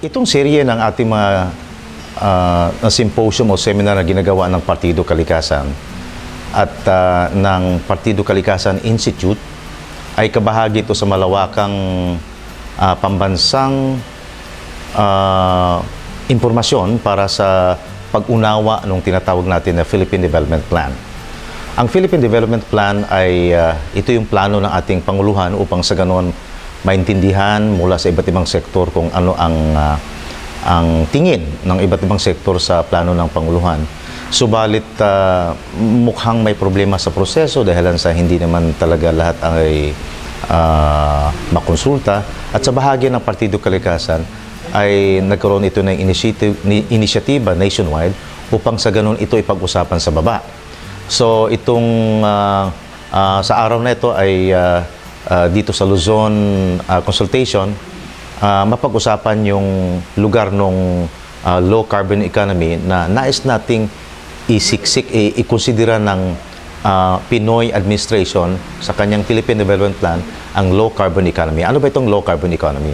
Itong serye ng ating mga na symposium o seminar na ginagawa ng Partido Kalikasan at ng Partido Kalikasan Institute ay kabahagi ito sa malawakang pambansang impormasyon para sa pag-unawa ng tinatawag natin na Philippine Development Plan. Ang Philippine Development Plan ay ito yung plano ng ating Panguluhan upang sa ganon maintindihan mula sa iba't ibang sektor kung ano ang tingin ng iba't ibang sektor sa plano ng Panguluhan. Subalit mukhang may problema sa proseso dahil sa hindi naman talaga lahat ay makonsulta. At sa bahagi ng Partido Kalikasan ay nagkaroon ito ng inisyatiba nationwide upang sa ganun ito ipag-usapan sa baba. So itong sa araw na ito ay dito sa Luzon consultation, mapag-usapan yung lugar ng low carbon economy na nais nating ikonsidera ng Pinoy administration sa kanyang Philippine Development Plan ang low carbon economy. Ano ba itong low carbon economy?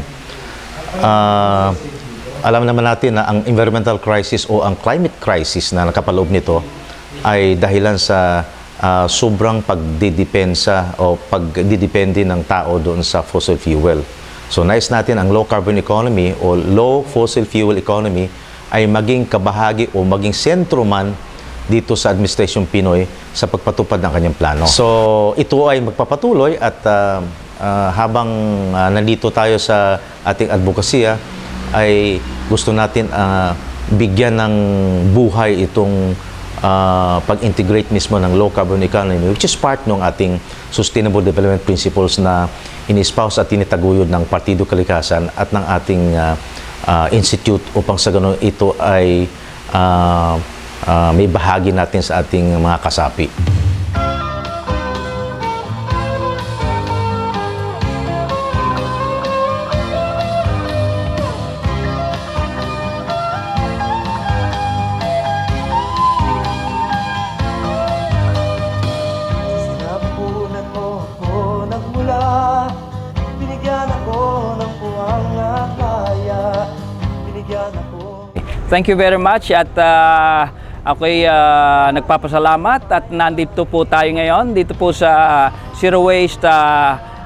Alam naman natin na ang environmental crisis o ang climate crisis na nakapaloob nito ay dahilan sa sobrang pagdidepensa o pagdidepende ng tao doon sa fossil fuel. So nais natin ang low carbon economy o low fossil fuel economy ay maging kabahagi o maging sentro man dito sa Administration Pinoy sa pagpatupad ng kanyang plano. So ito ay magpapatuloy at habang nandito tayo sa ating advokasya ay gusto natin bigyan ng buhay itong pag-integrate mismo ng low carbon economy, which is part ng ating Sustainable Development Principles na in-espouse at tinitaguyod ng Partido Kalikasan at ng ating institute upang sa ganun ito ay may bahagi natin sa ating mga kasapi. Thank you very much at ako'y nagpapasalamat at nandito po tayo ngayon dito po sa Zero Waste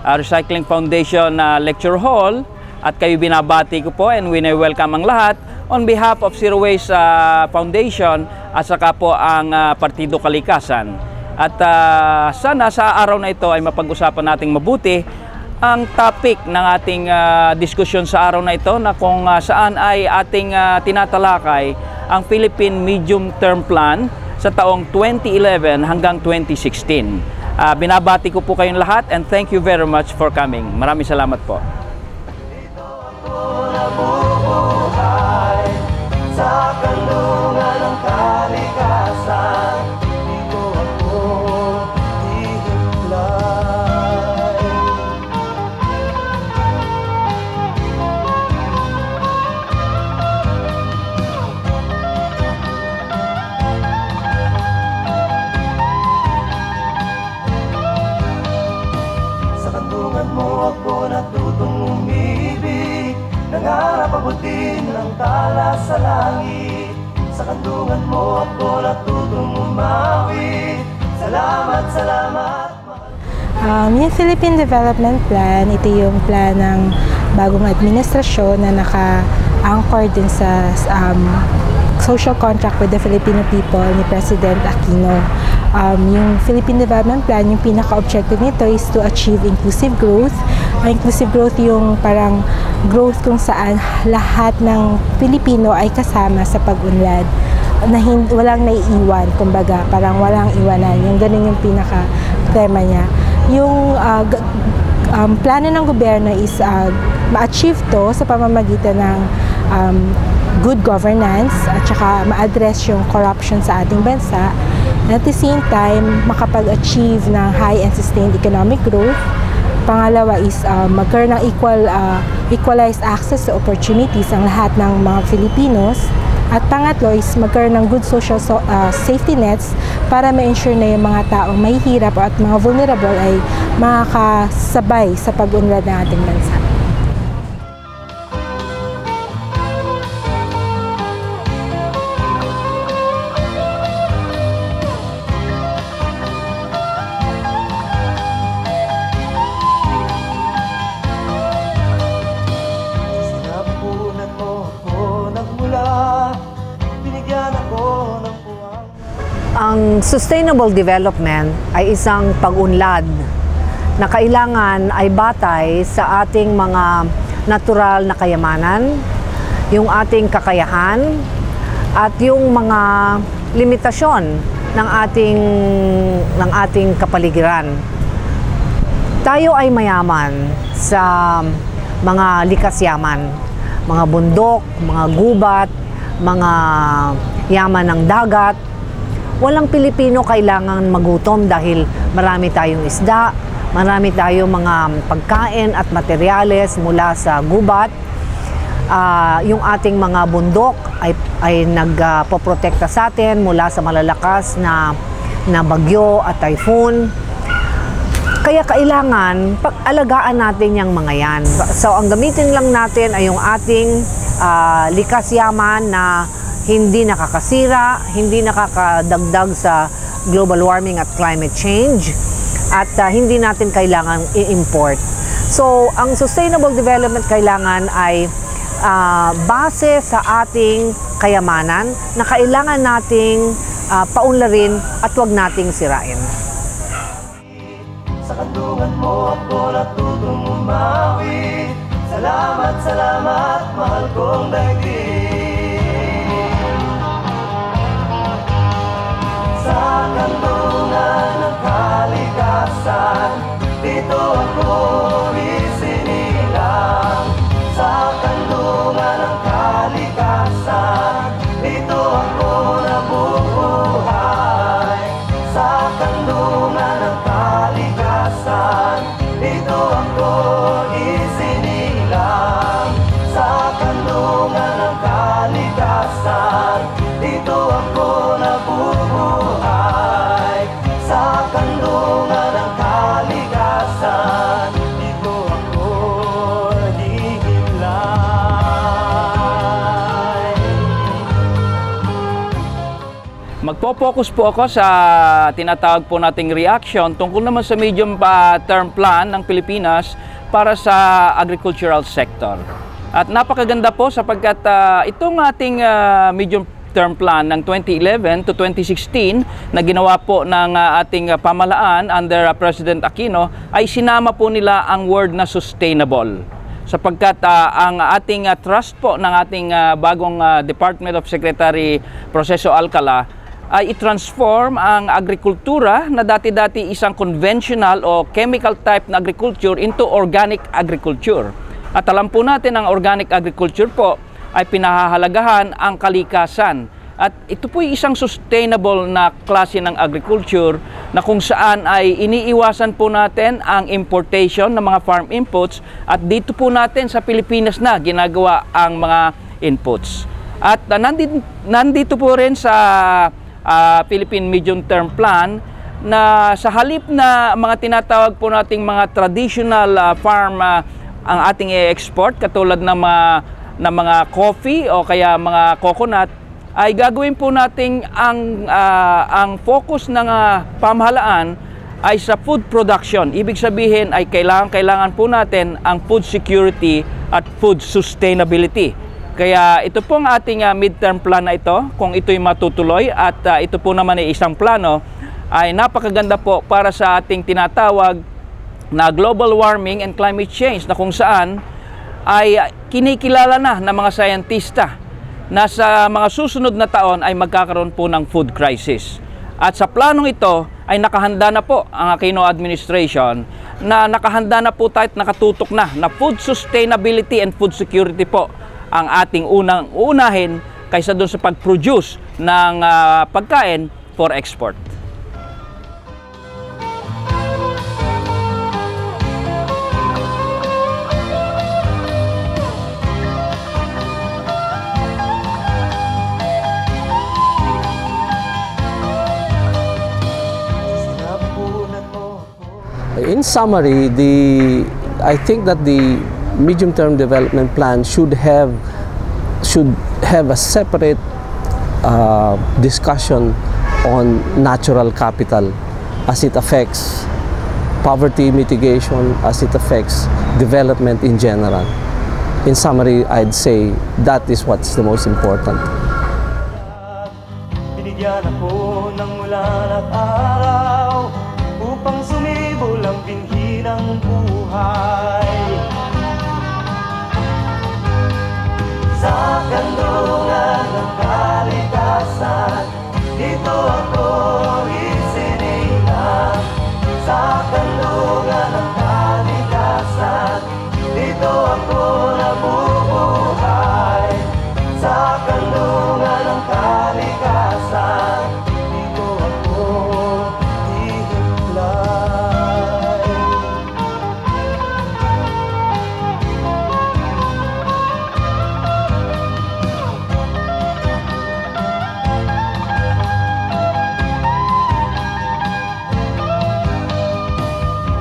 Recycling Foundation Lecture Hall at kayo binabati ko po and welcome ang lahat on behalf of Zero Waste Foundation at saka po ang Partido Kalikasan. At sana sa araw na ito ay mapag-usapan nating mabuti ang topic ng ating diskusyon sa araw na ito na kung saan ay ating tinatalakay ang Philippine Medium Term Plan sa taong 2011 hanggang 2016. Binabati ko po kayong lahat and thank you very much for coming. Maraming salamat po. Sa kanlungan ng kalikasan, dito ako hihiplay. Sa kanlungan mo ako natutong umibig, nangarap abutin ng tala sa langit. Sa kandungan mo ako natutong umawi. Salamat, salamat. Yung Philippine Development Plan, ito yung plan ng bagong administrasyon na naka-anchor din sa social contract with the Filipino people ni President Aquino. Yung Philippine Development Plan, yung pinaka-objective nito is to achieve inclusive growth. Inclusive growth yung parang growth kung saan lahat ng Pilipino ay kasama sa pag-unlad. Walang naiiwan, kumbaga, parang walang iwanan. Yung ganun yung pinaka-tema niya. Yung plano ng gobyerno is ma-achieve to sa pamamagitan ng good governance at saka ma-address yung corruption sa ating bansa. And at the same time, makapag-achieve ng high and sustained economic growth. Pangalawa is magkaroon ng equalized access to opportunities ang lahat ng mga Filipinos. At pangatlo is magkaroon ng good social safety nets para ma-ensure na yung mga taong mahihirap at mga vulnerable ay makakasabay sa pag-unlad ng ating bansa. sustainable development ay isang pag-unlad na kailangan ay batay sa ating mga natural na kayamanan, yung ating kakayahan, at yung mga limitasyon ng ating kapaligiran. Tayo ay mayaman sa mga likas yaman, mga bundok, mga gubat, mga yaman ng dagat. Walang Pilipino kailangan magutom dahil marami tayong isda, marami tayong mga pagkain at materyales mula sa gubat. Yung ating mga bundok ay nagpoprotekta sa atin mula sa malalakas na bagyo at typhoon. Kaya kailangan pag-alagaan natin yung mga yan. So ang gamitin lang natin ay yung ating likas yaman na hindi nakakasira, hindi nakakadagdag sa global warming at climate change, at hindi natin kailangan i-import. So ang sustainable development kailangan ay base sa ating kayamanan na kailangan nating paunlarin at huwag nating sirain. Sa kantungan mo ako natutong umawi. Salamat, salamat, mahal kong daigdig. Sa kantungan ng kalikasan, dito ako isinilang. Sa kantungan ng kalikasan, dito ako nabubuhay. Sa kantungan ng kalikasan, dito ako isinilang. Sa kantungan ng kalikasan, dito ako nabubuhay. Sa kantungan ng kalikasan, dito ako nagihimlay. Magpo-focus po ako sa tinatawag po nating reaction tungkol naman sa medium term plan ng Pilipinas para sa agricultural sector. At napakaganda po sapagkat itong ating medium term plan ng 2011 to 2016 na ginawa po ng ating pamahalaan under President Aquino ay sinama po nila ang word na sustainable. Sapagkat ang ating trust po ng ating bagong Department of Secretary Proceso Alcala ay i-transform ang agrikultura na dati-dati isang conventional o chemical type na agriculture into organic agriculture. At alam po natin ang organic agriculture po ay pinahahalagahan ang kalikasan. At ito po ay isang sustainable na klase ng agriculture na kung saan ay iniiwasan po natin ang importation ng mga farm inputs at dito po natin sa Pilipinas na ginagawa ang mga inputs. At nandito po rin sa Philippine Medium Term Plan na sa halip na mga tinatawag po nating mga traditional farm ang ating i-export katulad ng mga coffee o kaya mga coconut, ay gagawin po nating ang focus ng pamahalaan ay sa food production. Ibig sabihin ay kailangan po natin ang food security at food sustainability. Kaya ito po ang ating midterm plan na ito, kung ito'y matutuloy at ito po naman ay isang plano, ay napakaganda po para sa ating tinatawag na global warming and climate change na kung saan ay kinikilala na ng mga sayentista na sa mga susunod na taon ay magkakaroon po ng food crisis. At sa planong ito ay nakahanda na po ang Aquino administration na nakahanda na po tayo at nakatutok na food sustainability and food security po ang ating unahin kaysa doon sa pag-produce ng pagkain for export. In summary, I think that the medium-term development plan should have a separate discussion on natural capital as it affects poverty mitigation, as it affects development in general. In summary, I'd say that is what's the most important. Binigyan ako ng ulan at araw upang sumibol ang binhi ng buhay. Sa kanlungan ng kalikasan, dito ako isinilang. Sa kanlungan ng kalikasan, dito ako nabubuhay. Sa kanlungan ng kalikasan, dito ako hihiglay.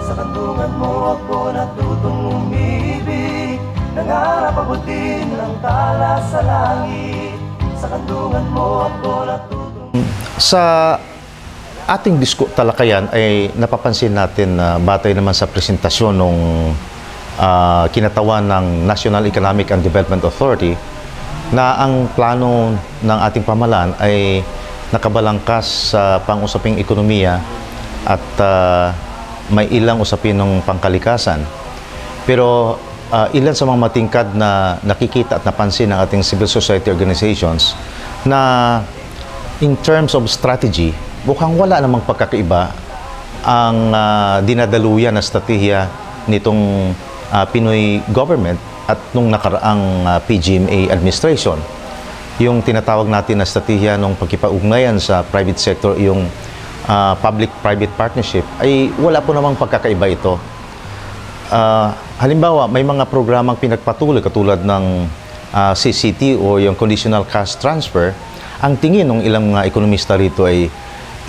Sa kanlungan mo ako natutong umibig, nangarap abutin ng tala sa langit. Sa kanlungan mo ako natutong... Sa ating talakayan ay napapansin natin na batay naman sa presentasyon ng kinatawan ng National Economic and Development Authority na ang plano ng ating pamahalaan ay nakabalangkas sa pang-usaping ekonomiya at may ilang usapin ng pangkalikasan. Pero ilan sa mga matingkad na nakikita at napansin ng ating civil society organizations na in terms of strategy, mukhang wala namang pagkakaiba ang dinadaluyan na estratehiya nitong Pinoy government at nung nakaraang PGMA administration. Yung tinatawag natin na estratehiya ng pagkipag-ugnayan sa private sector, yung public-private partnership, ay wala po namang pagkakaiba ito. Halimbawa, may mga programang pinagpatuloy katulad ng CCT o yung Conditional Cash Transfer. Ang tingin ng ilang mga ekonomista rito ay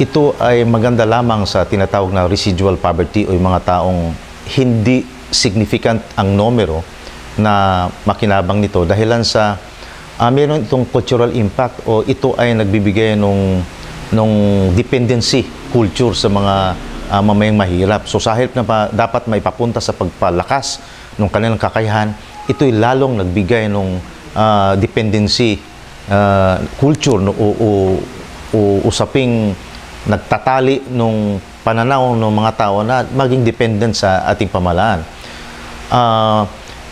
ito ay maganda lamang sa tinatawag na residual poverty o yung mga taong hindi significant ang numero na makinabang nito dahilan sa meron itong cultural impact o ito ay nagbibigay nung dependency culture sa mga mamayang mahirap. So sa halip na dapat may papunta sa pagpalakas ng kanilang kakayahan, ito'y lalong nagbigay ng dependency culture o usaping nagtatali ng pananaw ng mga tao na maging dependent sa ating pamahalaan.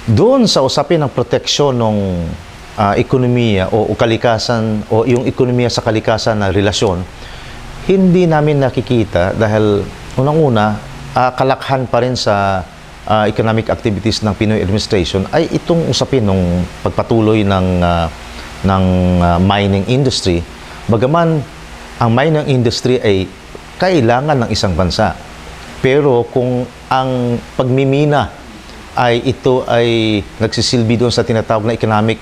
Doon sa usapin ng proteksyon ng ekonomiya o kalikasan o yung ekonomiya sa kalikasan na relasyon, hindi namin nakikita dahil unang-una, kalakhan pa rin sa economic activities ng Pinoy administration ay itong usapin ng pagpatuloy ng mining industry. Bagaman ang mining industry ay kailangan ng isang bansa. Pero kung ang pagmimina ay ito ay nagsisilbi doon sa tinatawag na economic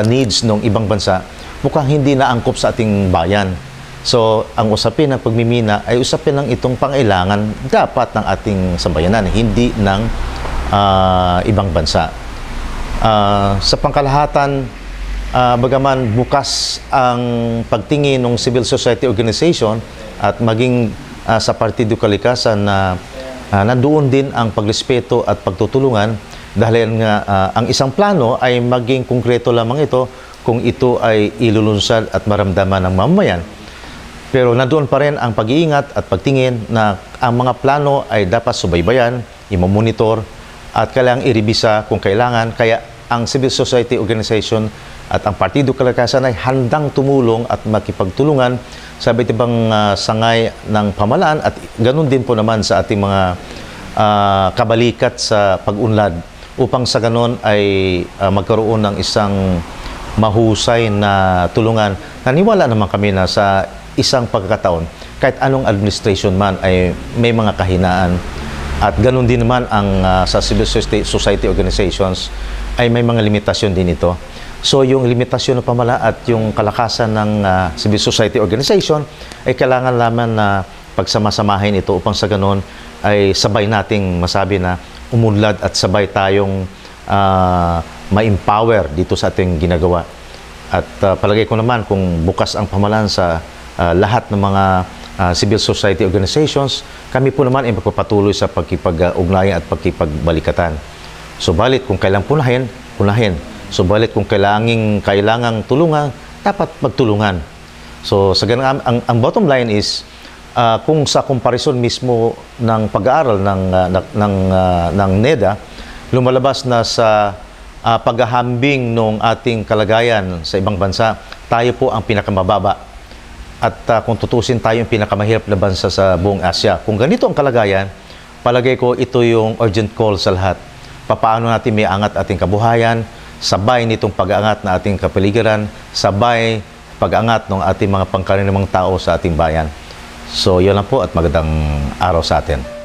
needs ng ibang bansa, mukhang hindi naangkop sa ating bayan. So, ang usapin ng pagmimina ay usapin ng itong pangailangan dapat ng ating sambayanan, hindi ng ibang bansa. Sa pangkalahatan, bagaman bukas ang pagtingin ng civil society organization at maging sa Partido Kalikasan na nandoon din ang pagrespeto at pagtutulungan dahil nga ang isang plano ay maging konkreto lamang ito kung ito ay ilulunsad at maramdaman ng mamamayan. Pero nandoon pa rin ang pag-iingat at pagtingin na ang mga plano ay dapat subaybayan, imomonitor at kailangang irebisa kung kailangan. Kaya ang civil society organization at ang Partido Kalikasan ay handang tumulong at makipagtulungan sa iba't ibang sangay ng pamahalaan at ganun din po naman sa ating mga kabalikat sa pag-unlad upang sa ganun ay magkaroon ng isang mahusay na tulungan. Naniwala naman kami na sa isang pagkakataon, kahit anong administration man ay may mga kahinaan at ganun din naman ang sa civil society organizations ay may mga limitasyon din ito. So yung limitasyon ng pamahalaan at yung kalakasan ng civil society organization ay kailangan lamang na pagsamasamahin ito upang sa ganun ay sabay nating masabi na umunlad at sabay tayong ma-empower dito sa ating ginagawa. At palagay ko naman kung bukas ang pamahalaan sa lahat ng mga civil society organizations, kami po naman ay magpapatuloy sa pagkipag-ugnayan at pagkipagbalikatan. Subalit kung kailangang punahin. Subalit kung kailangang tulungan, dapat magtulungan. So sa ganun, ang bottom line is kung sa comparison mismo ng pag-aaral ng NEDA, lumalabas na sa paghahambing ng ating kalagayan sa ibang bansa, tayo po ang pinakamababa. At kung tutusin, tayo yung pinakamahirap na bansa sa buong Asia. Kung ganito ang kalagayan, palagay ko ito yung urgent call sa lahat. Paano natin may angat ating kabuhayan, sabay nitong pag-aangat na ating kapaligiran, sabay pag-aangat ng ating mga pangkaraniwang tao sa ating bayan. So, yun lang po at magandang araw sa atin.